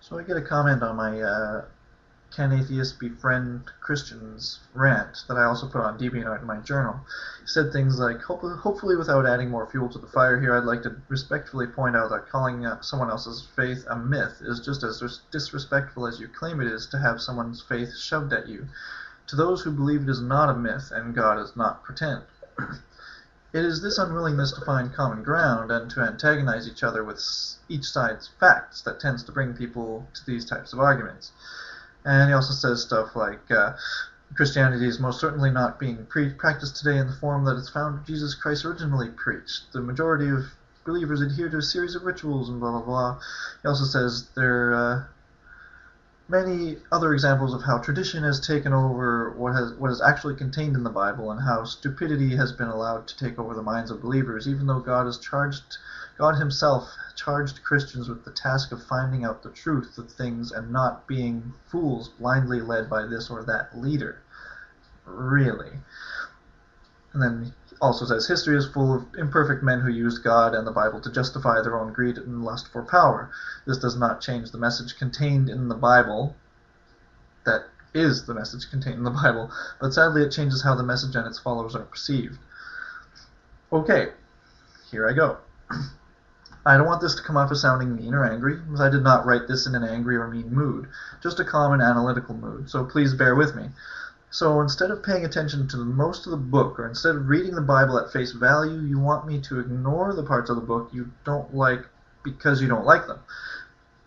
So I get a comment on my Can Atheists Befriend Christians rant that I also put on DeviantArt in my journal. He said things like, hopefully without adding more fuel to the fire here, I'd like to respectfully point out that calling someone else's faith a myth is just as disrespectful as you claim it is to have someone's faith shoved at you. To those who believe it is not a myth and God is not pretend. It is this unwillingness to find common ground and to antagonize each other with each side's facts that tends to bring people to these types of arguments. And he also says stuff like, Christianity is most certainly not being practiced today in the form that its founder Jesus Christ originally preached. The majority of believers adhere to a series of rituals and blah blah blah. He also says there are many other examples of how tradition has taken over what is actually contained in the Bible, and how stupidity has been allowed to take over the minds of believers, even though God himself charged Christians with the task of finding out the truth of things and not being fools blindly led by this or that leader. Really. And then he also says history is full of imperfect men who used God and the Bible to justify their own greed and lust for power. This does not change the message contained in the Bible. That is the message contained in the Bible, but sadly it changes how the message and its followers are perceived. Okay, here I go. I don't want this to come off as sounding mean or angry, because I did not write this in an angry or mean mood, just a calm and analytical mood, so please bear with me. So instead of paying attention to most of the book, or instead of reading the Bible at face value, you want me to ignore the parts of the book you don't like because you don't like them,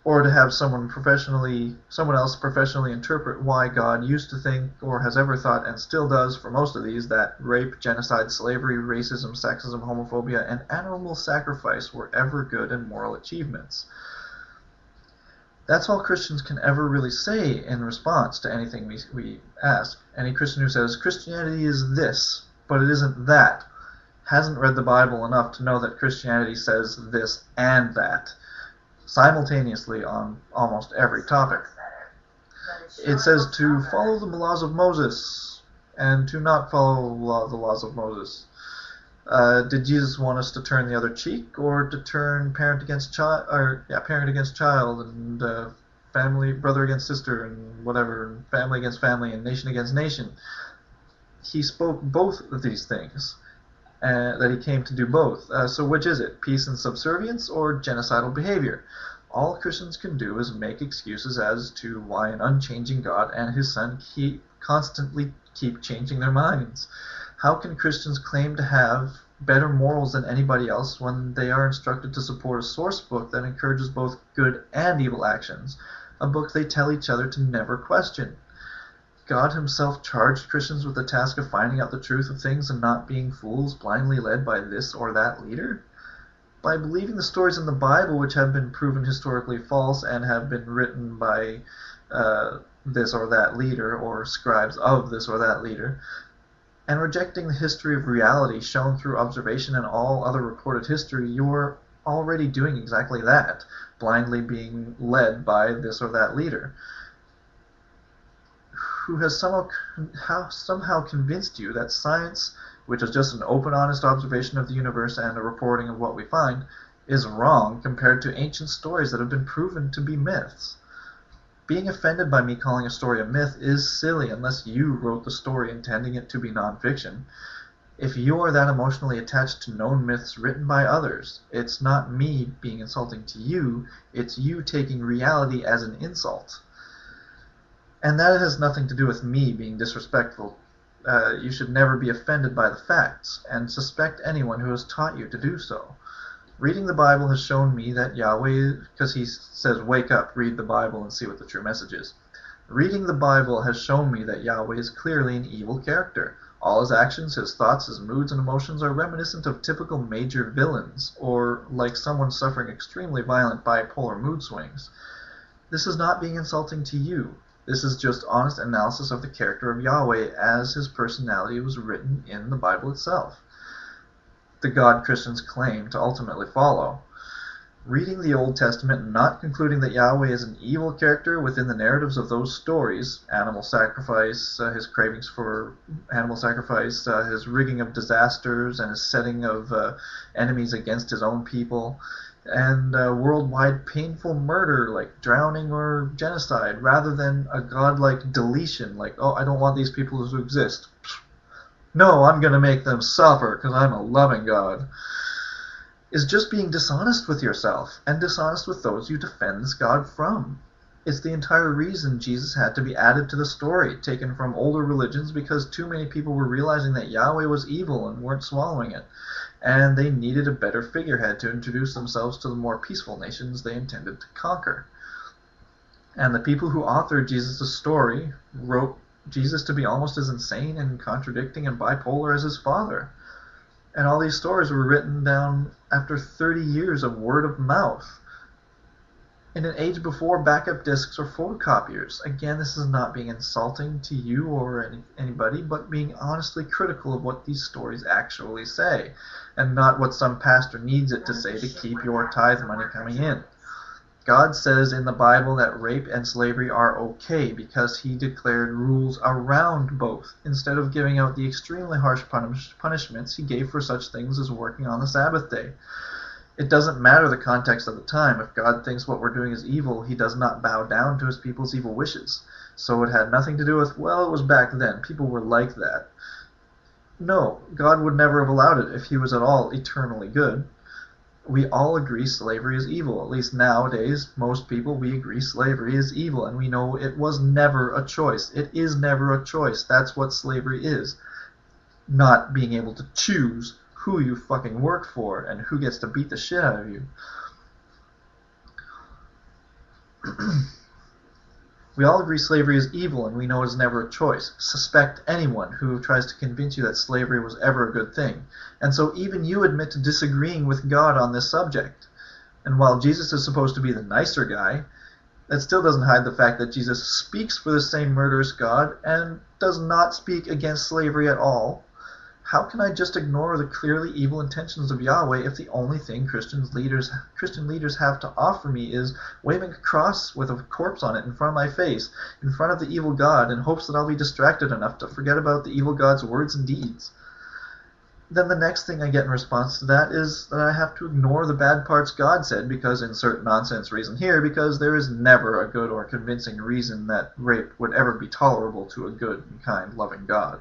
or to have someone else professionally interpret why God used to think, or has ever thought, and still does for most of these, that rape, genocide, slavery, racism, sexism, homophobia, and animal sacrifice were ever good and moral achievements. That's all Christians can ever really say in response to anything we ask. Any Christian who says, Christianity is this, but it isn't that, hasn't read the Bible enough to know that Christianity says this and that, simultaneously on almost every topic. It says to follow the laws of Moses and to not follow the laws of Moses. Did Jesus want us to turn the other cheek, or to turn parent against child, and family, brother against sister, and whatever, and family against family, and nation against nation? He spoke both of these things, that he came to do both. So which is it? Peace and subservience, or genocidal behavior? All Christians can do is make excuses as to why an unchanging God and his Son constantly keep changing their minds. How can Christians claim to have better morals than anybody else when they are instructed to support a source book that encourages both good and evil actions, a book they tell each other to never question? God himself charged Christians with the task of finding out the truth of things and not being fools blindly led by this or that leader? By believing the stories in the Bible which have been proven historically false and have been written by this or that leader, or scribes of this or that leader, and rejecting the history of reality shown through observation and all other recorded history, you are already doing exactly that, blindly being led by this or that leader, who has somehow convinced you that science, which is just an open, honest observation of the universe and a reporting of what we find, is wrong compared to ancient stories that have been proven to be myths. Being offended by me calling a story a myth is silly unless you wrote the story intending it to be nonfiction. If you are that emotionally attached to known myths written by others, it's not me being insulting to you, it's you taking reality as an insult. And that has nothing to do with me being disrespectful. You should never be offended by the facts, and suspect anyone who has taught you to do so. Reading the Bible has shown me that Yahweh, because he says, wake up, read the Bible, and see what the true message is. Reading the Bible has shown me that Yahweh is clearly an evil character. All his actions, his thoughts, his moods, and emotions are reminiscent of typical major villains, or like someone suffering extremely violent bipolar mood swings. This is not being insulting to you. This is just honest analysis of the character of Yahweh as his personality was written in the Bible itself, the God Christians claim to ultimately follow. Reading the Old Testament and not concluding that Yahweh is an evil character within the narratives of those stories, animal sacrifice, his cravings for animal sacrifice, his rigging of disasters, and his setting of enemies against his own people, and worldwide painful murder like drowning or genocide, rather than a godlike deletion like, oh, I don't want these people to exist. No, I'm going to make them suffer because I'm a loving God, is just being dishonest with yourself and dishonest with those you defend this God from. It's the entire reason Jesus had to be added to the story, taken from older religions, because too many people were realizing that Yahweh was evil and weren't swallowing it, and they needed a better figurehead to introduce themselves to the more peaceful nations they intended to conquer. And the people who authored Jesus' story wrote Jesus to be almost as insane and contradicting and bipolar as his father. And all these stories were written down after 30 years of word of mouth, in an age before backup discs or photocopiers. Again, this is not being insulting to you or anybody, but being honestly critical of what these stories actually say, and not what some pastor needs it to say to keep your tithe money coming in. God says in the Bible that rape and slavery are okay because he declared rules around both, instead of giving out the extremely harsh punishments he gave for such things as working on the Sabbath day. It doesn't matter the context of the time. If God thinks what we're doing is evil, he does not bow down to his people's evil wishes. So it had nothing to do with, well, it was back then. People were like that. No, God would never have allowed it if he was at all eternally good. We all agree slavery is evil. At least nowadays, most people, we agree slavery is evil, and we know it was never a choice. It is never a choice. That's what slavery is. Not being able to choose who you fucking work for and who gets to beat the shit out of you. We all agree slavery is evil, and we know it's never a choice. Suspect anyone who tries to convince you that slavery was ever a good thing. And so even you admit to disagreeing with God on this subject. And while Jesus is supposed to be the nicer guy, that still doesn't hide the fact that Jesus speaks for the same murderous God and does not speak against slavery at all. How can I just ignore the clearly evil intentions of Yahweh if the only thing Christian leaders have to offer me is waving a cross with a corpse on it in front of my face, in front of the evil God, in hopes that I'll be distracted enough to forget about the evil God's words and deeds? Then the next thing I get in response to that is that I have to ignore the bad parts God said because insert nonsense reason here, because there is never a good or convincing reason that rape would ever be tolerable to a good and kind, loving God.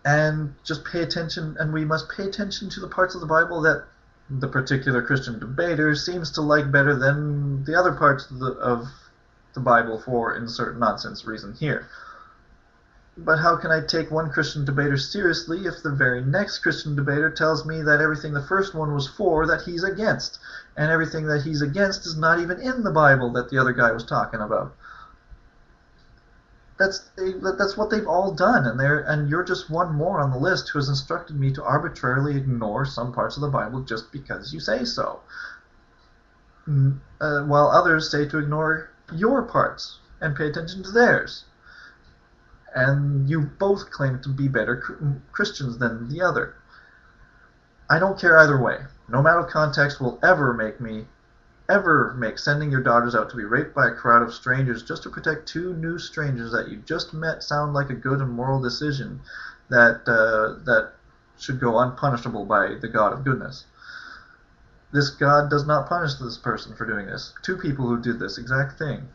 And just pay attention, and we must pay attention to the parts of the Bible that the particular Christian debater seems to like better than the other parts of the Bible for insert nonsense reason here. But how can I take one Christian debater seriously if the very next Christian debater tells me that everything the first one was for that he's against, and everything that he's against is not even in the Bible that the other guy was talking about? That's what they've all done, and you're just one more on the list who has instructed me to arbitrarily ignore some parts of the Bible just because you say so, while others say to ignore your parts and pay attention to theirs. And you both claim to be better Christians than the other. I don't care either way. No matter context will ever make sending your daughters out to be raped by a crowd of strangers just to protect two new strangers that you just met sound like a good and moral decision that should go unpunishable by the God of goodness. This God does not punish this person for doing this. Two people who did this exact thing.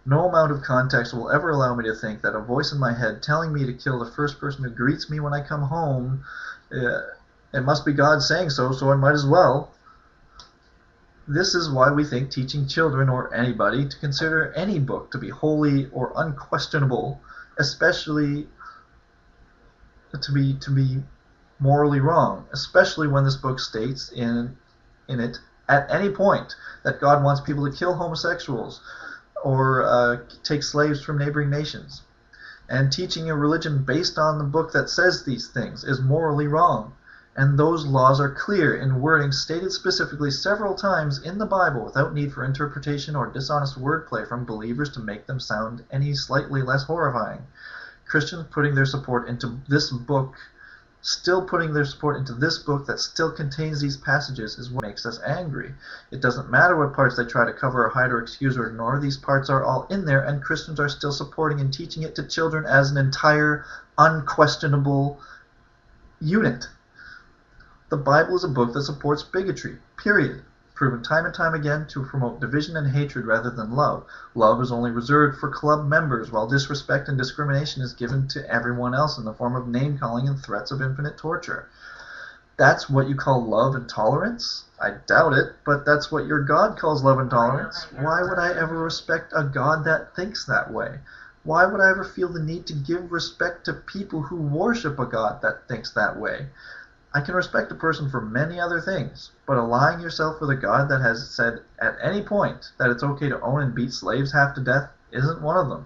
No amount of context will ever allow me to think that a voice in my head telling me to kill the first person who greets me when I come home, it must be God saying so, so I might as well. This is why we think teaching children or anybody to consider any book to be holy or unquestionable, especially to be morally wrong, especially when this book states in it at any point that God wants people to kill homosexuals or take slaves from neighboring nations. And teaching a religion based on the book that says these things is morally wrong. And those laws are clear in wording stated specifically several times in the Bible without need for interpretation or dishonest wordplay from believers to make them sound any slightly less horrifying. Christians putting their support into this book, still putting their support into this book that still contains these passages is what makes us angry. It doesn't matter what parts they try to cover or hide or excuse or ignore. These parts are all in there, and Christians are still supporting and teaching it to children as an entire, unquestionable unit. The Bible is a book that supports bigotry, period. Proven time and time again to promote division and hatred rather than love. Love is only reserved for club members, while disrespect and discrimination is given to everyone else in the form of name-calling and threats of infinite torture. That's what you call love and tolerance? I doubt it, but that's what your God calls love and tolerance. Why would I ever respect a God that thinks that way? Why would I ever feel the need to give respect to people who worship a God that thinks that way? I can respect a person for many other things, but allying yourself with a God that has said at any point that it's okay to own and beat slaves half to death isn't one of them.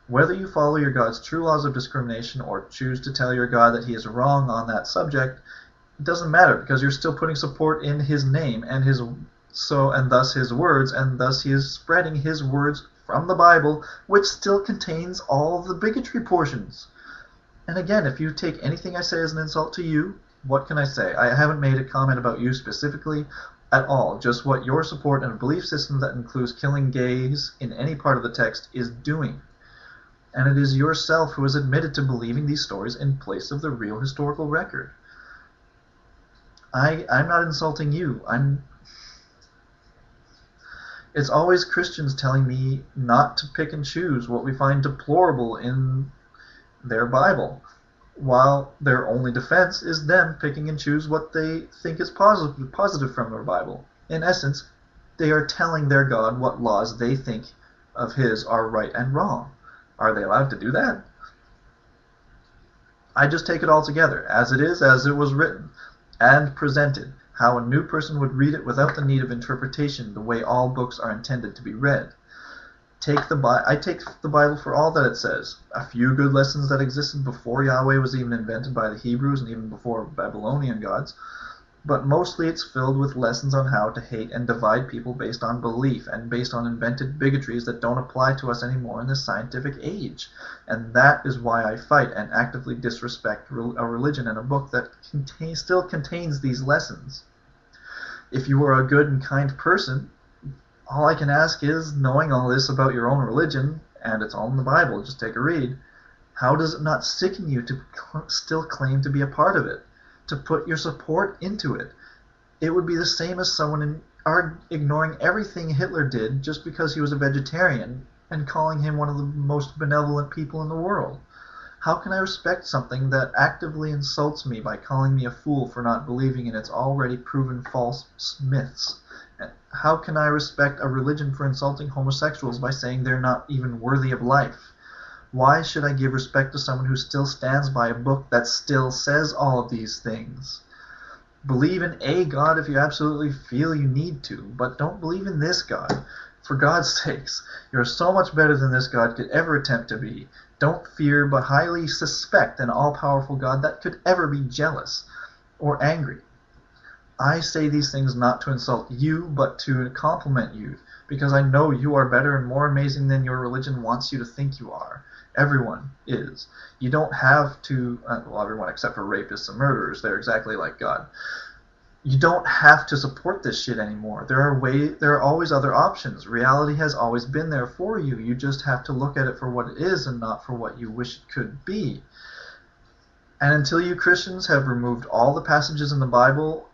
Whether you follow your God's true laws of discrimination or choose to tell your God that he is wrong on that subject, it doesn't matter, because you're still putting support in his name and thus his words, and thus he is spreading his words from the Bible, which still contains all of the bigotry portions. And again, if you take anything I say as an insult to you, what can I say? I haven't made a comment about you specifically at all, just what your support in a belief system that includes killing gays in any part of the text is doing. And it is yourself who has admitted to believing these stories in place of the real historical record. I'm not insulting you. It's always Christians telling me not to pick and choose what we find deplorable in their Bible, while their only defense is them picking and choose what they think is positive from their Bible. In essence, they are telling their God what laws they think of his are right and wrong. Are they allowed to do that? I just take it all together, as it is, as it was written, and presented, how a new person would read it without the need of interpretation, the way all books are intended to be read. I take the Bible for all that it says. A few good lessons that existed before Yahweh was even invented by the Hebrews and even before Babylonian gods. But mostly it's filled with lessons on how to hate and divide people based on belief and based on invented bigotries that don't apply to us anymore in this scientific age. And that is why I fight and actively disrespect a religion and a book that still contains these lessons. If you are a good and kind person, all I can ask is, knowing all this about your own religion, and it's all in the Bible, just take a read, how does it not sicken you to still claim to be a part of it, to put your support into it? It would be the same as someone ignoring everything Hitler did just because he was a vegetarian and calling him one of the most benevolent people in the world. How can I respect something that actively insults me by calling me a fool for not believing in its already proven false myths? How can I respect a religion for insulting homosexuals by saying they're not even worthy of life? Why should I give respect to someone who still stands by a book that still says all of these things? Believe in a God if you absolutely feel you need to, but don't believe in this God. For God's sakes, you're so much better than this God could ever attempt to be. Don't fear, but highly suspect an all-powerful God that could ever be jealous or angry. I say these things not to insult you, but to compliment you, because I know you are better and more amazing than your religion wants you to think you are. Everyone is. You don't have to, well, everyone except for rapists and murderers, they're exactly like God. You don't have to support this shit anymore. There are always other options. Reality has always been there for you. You just have to look at it for what it is and not for what you wish it could be. And until you Christians have removed all the passages in the Bible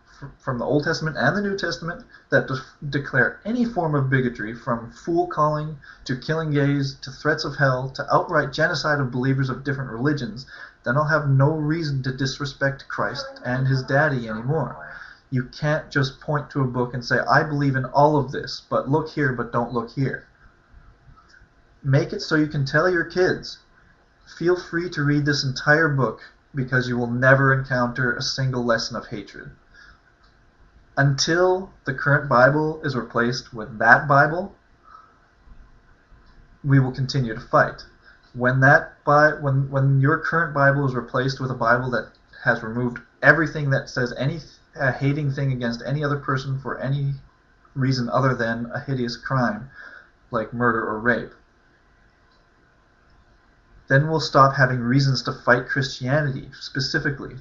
from the Old Testament and the New Testament that declare any form of bigotry, from fool-calling to killing gays to threats of hell to outright genocide of believers of different religions, then I'll have no reason to disrespect Christ and his daddy anymore. You can't just point to a book and say, I believe in all of this, but look here, but don't look here. Make it so you can tell your kids, feel free to read this entire book because you will never encounter a single lesson of hatred. Until the current Bible is replaced with that Bible, we will continue to fight. When your current Bible is replaced with a Bible that has removed everything that says any hating thing against any other person for any reason other than a hideous crime like murder or rape, then we'll stop having reasons to fight Christianity specifically.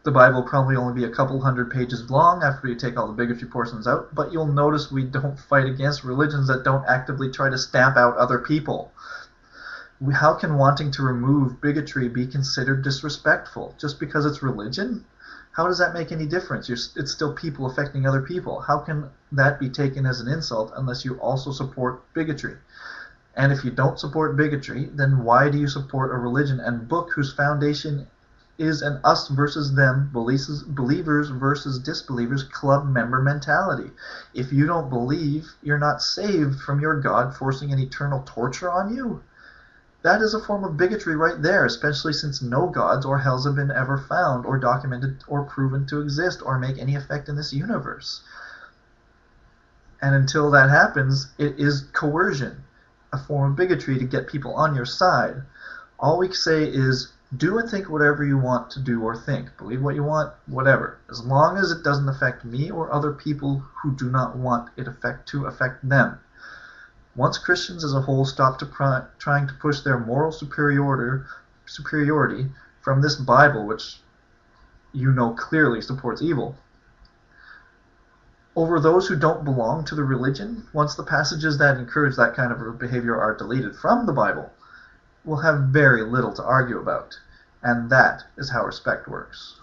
The Bible will probably only be a couple hundred pages long after you take all the bigotry portions out, but you'll notice we don't fight against religions that don't actively try to stamp out other people. How can wanting to remove bigotry be considered disrespectful just because it's religion? How does that make any difference? It's still people affecting other people. How can that be taken as an insult unless you also support bigotry? And if you don't support bigotry, then why do you support a religion and book whose foundation is an us versus them, believers versus disbelievers club member mentality? If you don't believe, you're not saved from your God forcing an eternal torture on you. That is a form of bigotry right there, especially since no gods or hells have been ever found or documented or proven to exist or make any effect in this universe. And until that happens, it is coercion, a form of bigotry to get people on your side. All we say is, do and think whatever you want to do or think. Believe what you want, whatever. As long as it doesn't affect me or other people who do not want it to affect them. Once Christians as a whole stop trying to push their moral superiority from this Bible, which you know clearly supports evil, over those who don't belong to the religion, once the passages that encourage that kind of behavior are deleted from the Bible, we'll have very little to argue about. And that is how respect works.